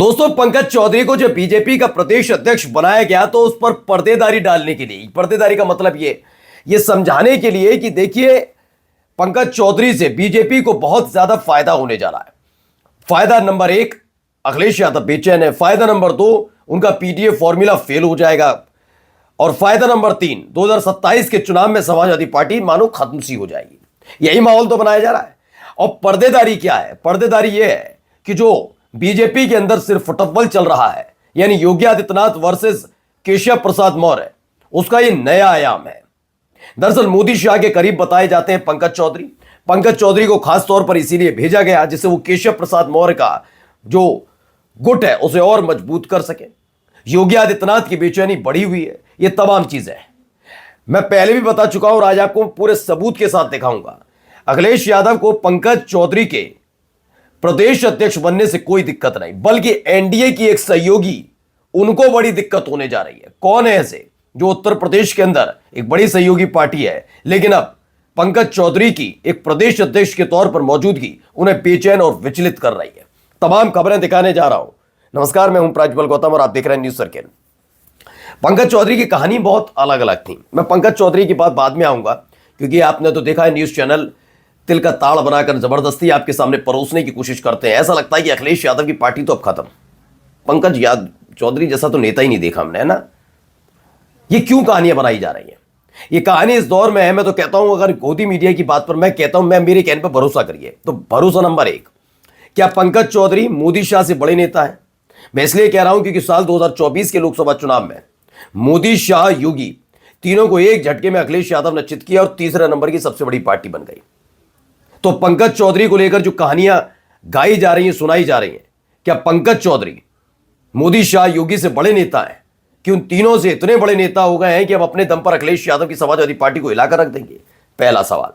दोस्तों, पंकज चौधरी को जब बीजेपी का प्रदेश अध्यक्ष बनाया गया तो उस पर पर्देदारी डालने के लिए, पर्देदारी का मतलब ये समझाने के लिए कि देखिए पंकज चौधरी से बीजेपी को बहुत ज्यादा फायदा होने जा रहा है। फायदा नंबर एक, अखिलेश यादव बेचैन है। फायदा नंबर दो, उनका पीडीए फॉर्मूला फेल हो जाएगा। और फायदा नंबर तीन, 2027 के चुनाव में समाजवादी पार्टी मानो खत्म सी हो जाएगी। यही माहौल तो बनाया जा रहा है। और पर्देदारी क्या है? पर्देदारी यह है कि जो बीजेपी के अंदर सिर्फ फुटबॉल चल रहा है, यानी योगी आदित्यनाथ वर्सेस केशव प्रसाद मौर्य, उसका यह नया आयाम है। दरअसल मोदी शाह के करीब बताए जाते हैं पंकज चौधरी। पंकज चौधरी को खास तौर पर इसीलिए भेजा गया जिससे वो केशव प्रसाद मौर्य का जो गुट है उसे और मजबूत कर सके। योगी आदित्यनाथ की बेचैनी बढ़ी हुई है। ये तमाम चीजें हैं, मैं पहले भी बता चुका हूं और आज आपको पूरे सबूत के साथ दिखाऊंगा। अखिलेश यादव को पंकज चौधरी के प्रदेश अध्यक्ष बनने से कोई दिक्कत नहीं, बल्कि एनडीए की एक सहयोगी उनको बड़ी दिक्कत होने जा रही है। कौन है ऐसे? जो उत्तर प्रदेश के अंदर एक बड़ी सहयोगी पार्टी है, लेकिन अब पंकज चौधरी की एक प्रदेश अध्यक्ष के तौर पर मौजूदगी उन्हें बेचैन और विचलित कर रही है। तमाम खबरें दिखाने जा रहा हूं। नमस्कार, मैं हूं प्राज्वल गौतम और आप देख रहे हैं न्यूज सर्किल। पंकज चौधरी की कहानी बहुत अलग अलग थी। मैं पंकज चौधरी की बात बाद में आऊंगा, क्योंकि आपने तो देखा है न्यूज चैनल तिल का ताड़ बनाकर जबरदस्ती आपके सामने परोसने की कोशिश करते हैं। ऐसा लगता है कि अखिलेश यादव की पार्टी तो अब खत्म। पंकज यादव चौधरी जैसा तो नेता ही नहीं देखा हमने, है ना। ये क्यों कहानियां बनाई जा रही हैं? ये कहानी इस दौर में है। मैं तो कहता हूं, अगर गोदी मीडिया की बात पर मैं कहता हूं, मैं मेरे कहने पर भरोसा करिए। तो भरोसा नंबर एक, क्या पंकज चौधरी मोदी शाह से बड़े नेता है? मैं इसलिए कह रहा हूं क्योंकि साल 2024 के लोकसभा चुनाव में मोदी शाह योगी तीनों को एक झटके में अखिलेश यादव ने चित किया और तीसरे नंबर की सबसे बड़ी पार्टी बन गई। तो पंकज चौधरी को लेकर जो कहानियां गाई जा रही हैं, सुनाई जा रही हैं, क्या पंकज चौधरी मोदी शाह योगी से बड़े नेता हैं? कि उन तीनों से इतने बड़े नेता हो गए हैं कि अब अपने दम पर अखिलेश यादव की समाजवादी पार्टी को हिलाकर रख देंगे? पहला सवाल।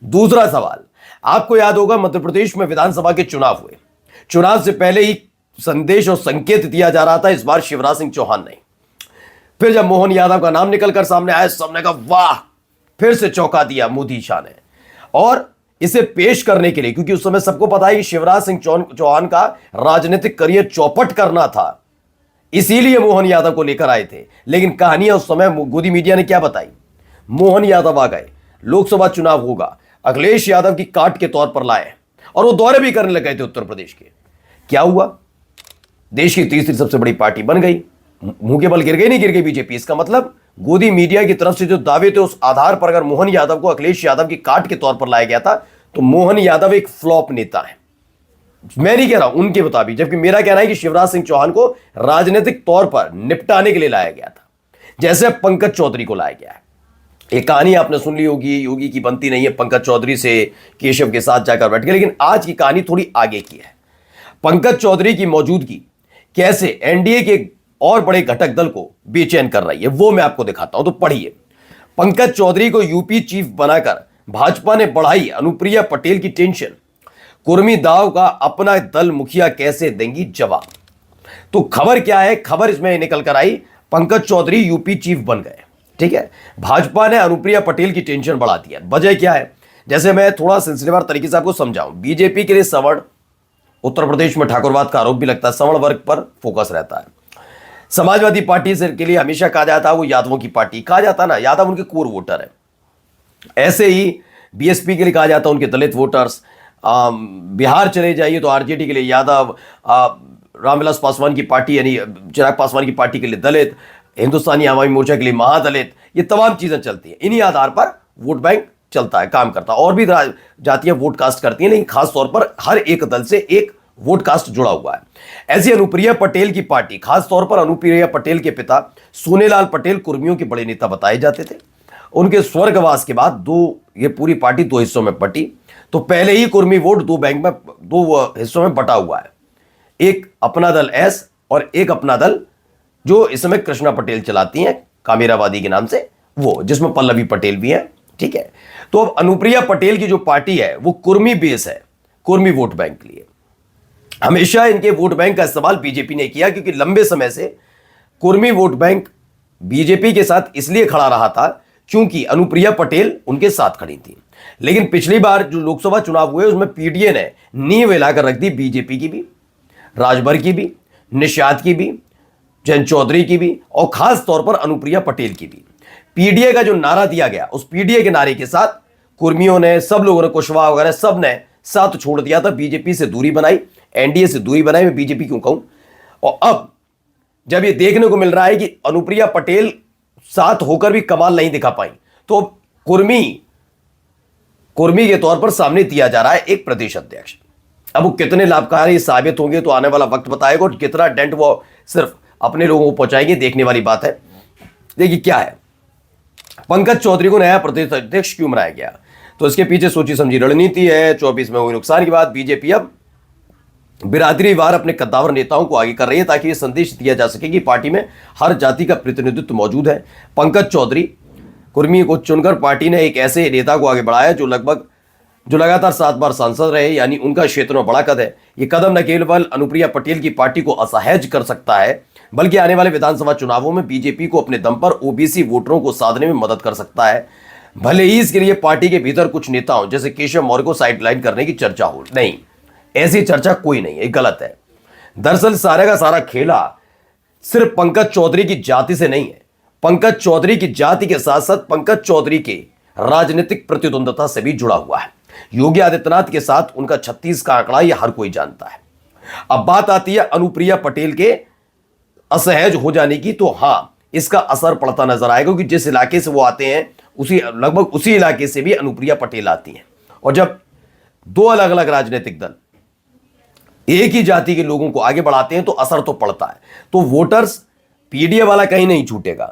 दूसरा सवाल, आपको याद होगा मध्य प्रदेश में विधानसभा के चुनाव हुए। चुनाव से पहले ही संदेश और संकेत दिया जा रहा था, इस बार शिवराज सिंह चौहान नहीं। फिर जब मोहन यादव का नाम निकलकर सामने आया, सबने कहा वाह, फिर से चौंका दिया मोदी शाह ने। और इसे पेश करने के लिए, क्योंकि उस समय सबको पता है कि शिवराज सिंह चौहान का राजनीतिक करियर चौपट करना था, इसीलिए मोहन यादव को लेकर आए थे। लेकिन कहानियां उस समय गोदी मीडिया ने क्या बताई? मोहन यादव आ गए, लोकसभा चुनाव होगा, अखिलेश यादव की काट के तौर पर लाए और वो दौरे भी करने लगे थे उत्तर प्रदेश के। क्या हुआ? देश की तीसरी सबसे बड़ी पार्टी बन गई। मुंह के बल गिर गई, नहीं गिर गई बीजेपी। इसका मतलब गोदी मीडिया की तरफ से जो दावे थे उस आधार पर अगर मोहन यादव को अखिलेश यादव की काट के तौर पर लाया गया था, तो मोहन यादव एक फ्लॉप नेता है। मैं नहीं कह रहा हूं, उनके मुताबिक, जबकि मेरा कहना है कि शिवराज सिंह चौहान को राजनीतिक तौर पर निपटाने के लिए लाया गया था, जैसे पंकज चौधरी को लाया गया है। एक कहानी आपने सुन ली होगी, योगी की बनती नहीं है पंकज चौधरी से केशव के साथ जाकर बैठ गए। लेकिन आज की कहानी थोड़ी आगे की है। पंकज चौधरी की मौजूदगी कैसे एनडीए के और बड़े घटक दल को बेचैन कर रही है, वो मैं आपको दिखाता हूं। तो पढ़िए, पंकज चौधरी को यूपी चीफ बनाकर भाजपा ने बढ़ाई अनुप्रिया पटेल की टेंशन। कुर्मी दाव का अपना दल मुखिया कैसे देंगी जवाब। तो खबर क्या है? खबर इसमें निकल कर आई, पंकज चौधरी यूपी चीफ बन गए। ठीक है, भाजपा ने अनुप्रिया पटेल की टेंशन बढ़ा दी है। वजह क्या है? जैसे मैं थोड़ा सिलसिलेवार तरीके से आपको समझाऊं। बीजेपी के लिए सवर्ण, उत्तर प्रदेश में ठाकुरवाद का आरोप भी लगता है, सवर्ण वर्ग पर फोकस रहता है। समाजवादी पार्टी से के लिए हमेशा कहा जाता है वो यादवों की पार्टी, कहा जाता ना, यादव उनके कोर वोटर है। ऐसे ही बीएसपी के लिए कहा जाता है उनके दलित वोटर्स। बिहार चले जाइए तो आरजेडी के लिए यादव, रामविलास पासवान की पार्टी यानी चिराग पासवान की पार्टी के लिए दलित, हिंदुस्तानी आवामी मोर्चा के लिए महादलित। ये तमाम चीजें चलती हैं। इन्हीं आधार पर वोट बैंक चलता है, काम करता है। और भी जातियां वोट कास्ट करती हैं, लेकिन खासतौर पर हर एक दल से एक वोट कास्ट जुड़ा हुआ है। ऐसी अनुप्रिया पटेल की पार्टी, खासतौर पर अनुप्रिया पटेल के पिता सोनेलाल पटेल कुर्मियों के बड़े नेता बताए जाते थे। उनके स्वर्गवास के बाद ये पूरी पार्टी दो हिस्सों में बटी। तो पहले ही कुर्मी वोट दो हिस्सों में बटा हुआ है। एक अपना दल एस और एक अपना दल जो इस समय कृष्णा पटेल चलाती हैं कामेरावादी के नाम से, वो जिसमें पल्लवी पटेल भी है। ठीक है, तो अब अनुप्रिया पटेल की जो पार्टी है वो कुर्मी बेस है, कुर्मी वोट बैंक के लिए। हमेशा इनके वोट बैंक का इस्तेमाल बीजेपी ने किया, क्योंकि लंबे समय से कुर्मी वोट बैंक बीजेपी के साथ इसलिए खड़ा रहा था क्योंकि अनुप्रिया पटेल उनके साथ खड़ी थी। लेकिन पिछली बार जो लोकसभा चुनाव हुए उसमें पीडीए ने नींव हिलाकर रख दी, बीजेपी की भी, राजभर की भी, निषाद की भी, जयंत चौधरी की भी और खास तौर पर अनुप्रिया पटेल की भी। पीडीए का जो नारा दिया गया, उस पीडीए के नारे के साथ कुर्मियों ने, सब लोगों ने, कुशवाहा वगैरह सब ने साथ छोड़ दिया था, बीजेपी से दूरी बनाई, एनडीए से दूरी बनाई, मैं बीजेपी क्यों कहूं। और अब जब ये देखने को मिल रहा है कि अनुप्रिया पटेल साथ होकर भी कमाल नहीं दिखा पाई, तो कुर्मी के तौर पर सामने दिया जा रहा है एक प्रदेश अध्यक्ष। अब वो कितने लाभकारी साबित होंगे तो आने वाला वक्त बताएगा, और कितना डेंट वो सिर्फ अपने लोगों को पहुंचाएंगे, देखने वाली बात है। देखिए क्या है, पंकज चौधरी को नया प्रदेश अध्यक्ष क्यों बनाया गया, तो इसके पीछे सोची समझी रणनीति है। 24 में हुई नुकसान के बाद बीजेपी अब बिरादरीवार अपने कद्दावर नेताओं को आगे कर रही है, ताकि यह संदेश दिया जा सके कि पार्टी में हर जाति का प्रतिनिधित्व मौजूद है। पंकज चौधरी कुर्मी को चुनकर पार्टी ने एक ऐसे नेता को आगे बढ़ाया जो लगातार 7 बार सांसद रहे, यानी उनका क्षेत्र में बड़ा कद है। यह कदम न केवल अनुप्रिया पटेल की पार्टी को असहज कर सकता है, बल्कि आने वाले विधानसभा चुनावों में बीजेपी को अपने दम पर ओबीसी वोटरों को साधने में मदद कर सकता है। भले ही इसके लिए पार्टी के भीतर कुछ नेताओं जैसे केशव मौर्य को साइडलाइन करने की चर्चा हो, नहीं, ऐसी चर्चा कोई नहीं है, गलत है। दरअसल सारे का सारा खेला सिर्फ पंकज चौधरी की जाति से नहीं है, पंकज चौधरी की जाति के साथ साथ पंकज चौधरी के राजनीतिक प्रतिद्वंदता से भी जुड़ा हुआ है। योगी आदित्यनाथ के साथ उनका 36 का आंकड़ा यह हर कोई जानता है। अब बात आती है अनुप्रिया पटेल के असहज हो जाने की, तो हां, इसका असर पड़ता नजर आएगा, क्योंकि जिस इलाके से वो आते हैं लगभग उसी इलाके से भी अनुप्रिया पटेल आती हैं। और जब दो अलग अलग राजनीतिक दल एक ही जाति के लोगों को आगे बढ़ाते हैं तो असर तो पड़ता है। तो वोटर्स, पीडीए वाला कहीं नहीं छूटेगा,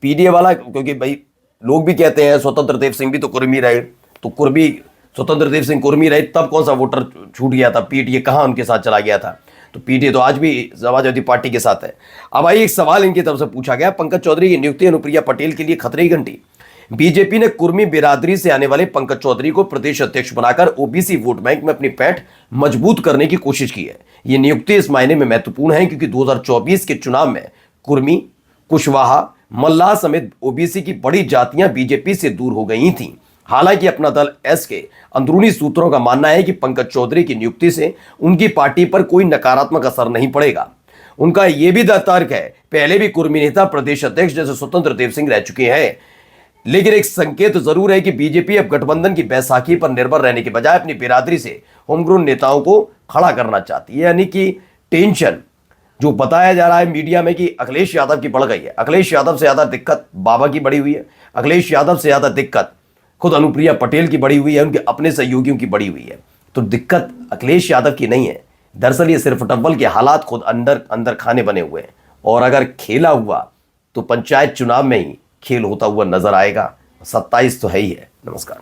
पीडीए वाला, क्योंकि भाई लोग भी कहते हैं स्वतंत्र देव सिंह भी तो कुर्मी रहे, तो कुर्मी स्वतंत्र देव सिंह कुर्मी रहे, तब कौन सा वोटर छूट गया था, पीडीए कहां उनके साथ चला गया था। तो पीडीए तो आज भी समाजवादी पार्टी के साथ है। अब आइए, एक सवाल इनकी तरफ से पूछा गया, पंकज चौधरी की नियुक्ति अनुप्रिया पटेल के लिए खतरे की घंटी। बीजेपी ने कुर्मी बिरादरी से आने वाले पंकज चौधरी को प्रदेश अध्यक्ष बनाकर ओबीसी वोट बैंक में अपनी पैठ मजबूत करने की कोशिश की है। यह नियुक्ति इस मायने में महत्वपूर्ण है क्योंकि 2024 के चुनाव में कुर्मी, कुशवाहा, मल्लाह समेत ओबीसी की बड़ी जातियां बीजेपी से दूर हो गई थीं। हालांकि अपना दल एस के अंदरूनी सूत्रों का मानना है कि पंकज चौधरी की नियुक्ति से उनकी पार्टी पर कोई नकारात्मक असर नहीं पड़ेगा। उनका यह भी तर्क है, पहले भी कुर्मी नेता प्रदेश अध्यक्ष जैसे स्वतंत्र देव सिंह रह चुके हैं, लेकिन एक संकेत जरूर है कि बीजेपी अब गठबंधन की बैसाखी पर निर्भर रहने के बजाय अपनी बिरादरी से होमग्रोन नेताओं को खड़ा करना चाहती है। यानी कि टेंशन जो बताया जा रहा है मीडिया में कि अखिलेश यादव की बढ़ गई है, अखिलेश यादव से ज्यादा दिक्कत बाबा की बढ़ी हुई है, अखिलेश यादव से ज्यादा दिक्कत खुद अनुप्रिया पटेल की बढ़ी हुई है, उनके अपने सहयोगियों की बढ़ी हुई है। तो दिक्कत अखिलेश यादव की नहीं है, दरअसल ये सिर्फ टब्बल के हालात खुद अंदर खाने बने हुए हैं। और अगर खेला हुआ तो पंचायत चुनाव में ही खेल होता हुआ नजर आएगा। 27 तो है ही है। नमस्कार।